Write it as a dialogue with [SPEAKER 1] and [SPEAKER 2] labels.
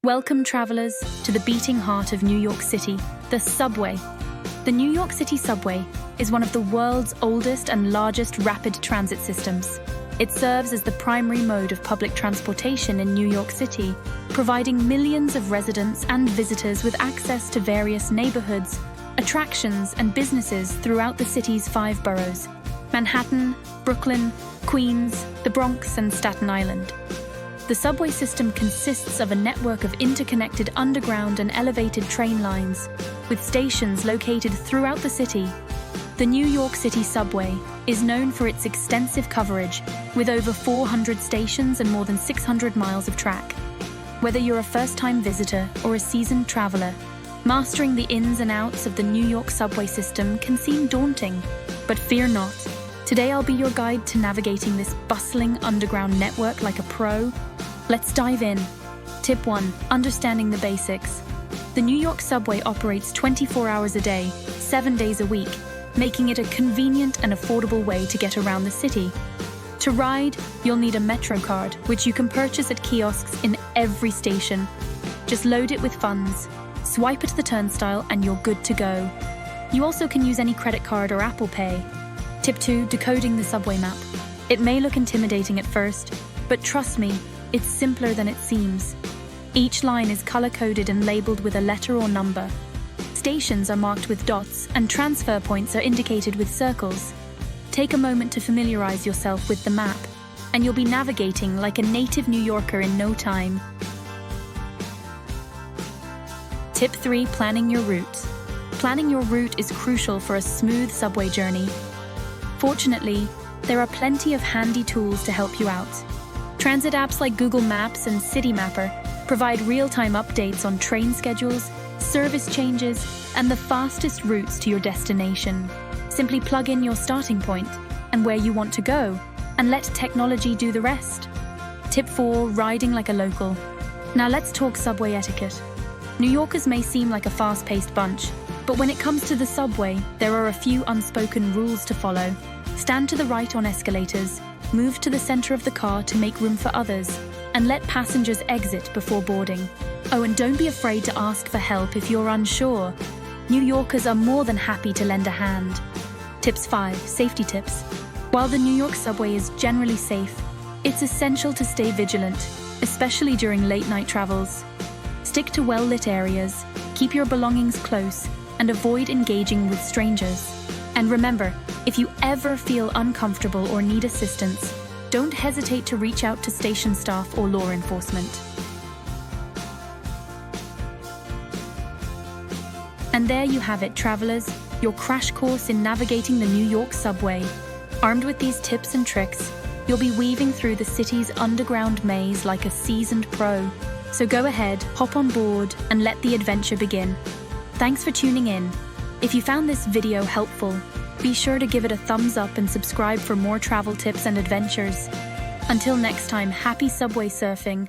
[SPEAKER 1] Welcome, travelers, to the beating heart of New York City, the subway. The New York City subway is one of the world's oldest and largest rapid transit systems. It serves as the primary mode of public transportation in New York City, providing millions of residents and visitors with access to various neighborhoods, attractions, and businesses throughout the city's 5 boroughs: Manhattan, Brooklyn, Queens, the Bronx, and Staten Island. The subway system consists of a network of interconnected underground and elevated train lines, with stations located throughout the city. The New York City subway is known for its extensive coverage, with over 400 stations and more than 600 miles of track. Whether you're a first-time visitor or a seasoned traveler, mastering the ins and outs of the New York subway system can seem daunting, but fear not. Today I'll be your guide to navigating this bustling underground network like a pro. Let's dive in. Tip 1. Understanding the basics. The New York subway operates 24 hours a day, 7 days a week, making it a convenient and affordable way to get around the city. To ride, you'll need a MetroCard, which you can purchase at kiosks in every station. Just load it with funds, swipe at the turnstile, and you're good to go. You also can use any credit card or Apple Pay. Tip 2. Decoding the subway map. It may look intimidating at first, but trust me, it's simpler than it seems. Each line is color-coded and labeled with a letter or number. Stations are marked with dots, and transfer points are indicated with circles. Take a moment to familiarize yourself with the map, and you'll be navigating like a native New Yorker in no time. Tip 3. Planning your route. Planning your route is crucial for a smooth subway journey. Fortunately, there are plenty of handy tools to help you out. Transit apps like Google Maps and City Mapper provide real-time updates on train schedules, service changes, and the fastest routes to your destination. Simply plug in your starting point and where you want to go, and let technology do the rest. Tip 4. Riding like a local. Now let's talk subway etiquette. New Yorkers may seem like a fast-paced bunch, but when it comes to the subway, there are a few unspoken rules to follow. Stand to the right on escalators, move to the center of the car to make room for others, and let passengers exit before boarding. Oh, and don't be afraid to ask for help if you're unsure. New Yorkers are more than happy to lend a hand. Tips 5. Safety tips. While the New York subway is generally safe, it's essential to stay vigilant, especially during late-night travels. Stick to well-lit areas, keep your belongings close, and avoid engaging with strangers. And remember, if you ever feel uncomfortable or need assistance, don't hesitate to reach out to station staff or law enforcement. And there you have it, travelers, your crash course in navigating the New York subway. Armed with these tips and tricks, you'll be weaving through the city's underground maze like a seasoned pro. So go ahead, hop on board, and let the adventure begin. Thanks for tuning in. If you found this video helpful, be sure to give it a thumbs up and subscribe for more travel tips and adventures. Until next time, happy subway surfing